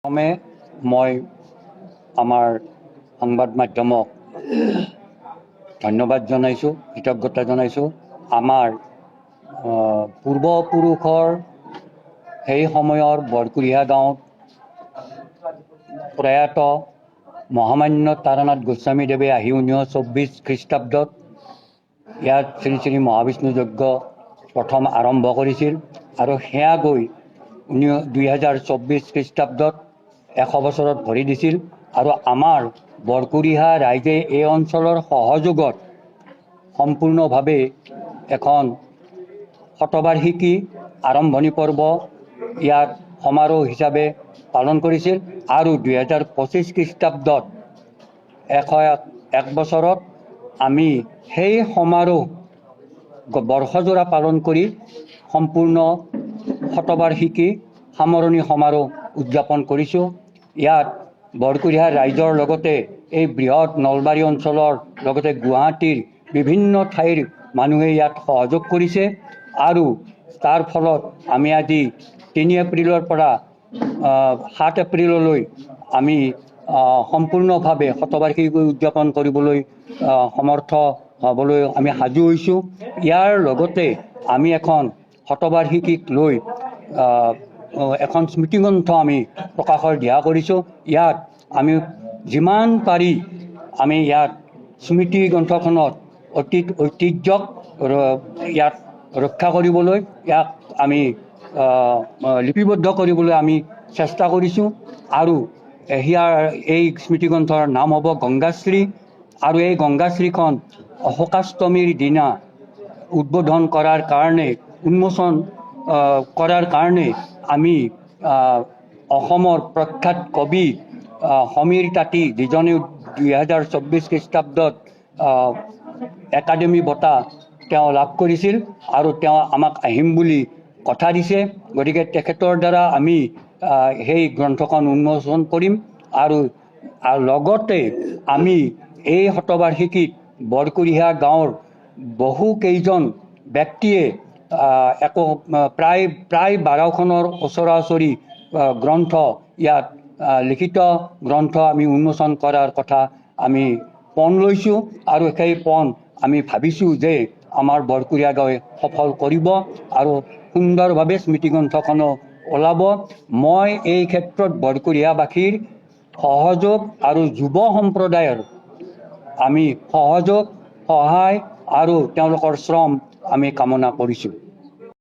প্ৰথমে মই আমাৰ সংবাদ মাধ্যমক ধন্যবাদ জনাইছোঁ, কৃতজ্ঞতা জনাইছোঁ। আমাৰ পূৰ্বপুৰুষৰ সেই সময়ৰ বৰকুঢ়িয়া গাঁৱত প্ৰয়াত মহামান্য তাৰানাথ গোস্বামীদেৱে আহি 1924 খ্ৰীষ্টাব্দত ইয়াত শ্ৰী শ্ৰী মহাবিষ্ণু যজ্ঞ প্ৰথম আৰম্ভ কৰিছিল আৰু সেয়া গৈ 2024 খ্ৰীষ্টাব্দত 100 বছৰত ভৰি দিছিল আৰু আমাৰ বৰকুঢ়িয়া ৰাইজে এই অঞ্চলৰ সহযোগত সম্পূৰ্ণভাৱে এখন শতবাৰ্ষিকী আৰম্ভণি পৰ্ব ইয়াত সমাৰোহ হিচাপে পালন কৰিছিল আৰু 2025 খ্ৰীষ্টাব্দত 101 বছৰত আমি সেই সমাৰোহ বৰ্ষজোৰা পালন কৰি সম্পূৰ্ণ শতবাৰ্ষিকী সামৰণি সমাৰোহ উদযাপন কৰিছোঁ। ইয়াত বৰকুঢ়িয়া ৰাইজৰ লগতে এই বৃহৎ নলবাৰী অঞ্চলৰ লগতে গুৱাহাটীৰ বিভিন্ন ঠাইৰ মানুহে ইয়াত সহযোগ কৰিছে আৰু তাৰ ফলত আমি আজি 3 এপ্ৰিলৰ পৰা 7 এপ্ৰিললৈ আমি সম্পূৰ্ণভাৱে শতবাৰ্ষিকী উদযাপন কৰিবলৈ সমৰ্থ হ'বলৈ আমি সাজু হৈছোঁ। ইয়াৰ লগতে আমি এখন শতবাৰ্ষিকীক লৈ এখন স্মৃতিগ্ৰন্থ আমি প্ৰকাশৰ দিহা কৰিছোঁ। ইয়াত আমি যিমান পাৰি আমি ইয়াত স্মৃতি গ্ৰন্থখনত অতীত ঐতিহ্যক ইয়াত ৰক্ষা কৰিবলৈ ইয়াক আমি লিপিবদ্ধ কৰিবলৈ আমি চেষ্টা কৰিছোঁ আৰু এই স্মৃতিগ্ৰন্থৰ নাম হ'ব গংগাশ্ৰী আৰু এই গংগাশ্ৰীখন অশোকাষ্টমীৰ দিনা উদ্বোধন কৰাৰ কাৰণে উন্মোচন কৰাৰ কাৰণে আমি অসমৰ প্ৰখ্যাত কবি সমীৰ তাঁতী যিজনে 2024 খ্ৰীষ্টাব্দত একাডেমি বঁটা তেওঁ লাভ কৰিছিল আৰু তেওঁ আমাক আহিম বুলি কথা দিছে। গতিকে তেখেতৰ দ্বাৰা আমি সেই গ্ৰন্থখন উন্মোচন কৰিম আৰু লগতে আমি এই শতবাৰ্ষিকীত বৰকুঢ়িয়া গাঁৱৰ বহু কেইজন ব্যক্তিয়ে প্ৰায় 12খনৰ ওচৰা-ওচৰি গ্ৰন্থ ইয়াত লিখিত গ্ৰন্থ আমি উন্মোচন কৰাৰ কথা আমি পণ লৈছোঁ আৰু সেই পণ আমি ভাবিছোঁ যে আমাৰ বৰকুঢ়িয়া গাঁৱে সফল কৰিব আৰু সুন্দৰভাৱে স্মৃতিগ্ৰন্থখনো ওলাব। মই এই ক্ষেত্ৰত বৰকুঢ়িয়াবাসীৰ সহযোগ আৰু যুৱ সম্প্ৰদায়ৰ আমি সহযোগ, সহায় আৰু তেওঁলোকৰ শ্ৰম আমি কামনা কৰিছোঁ।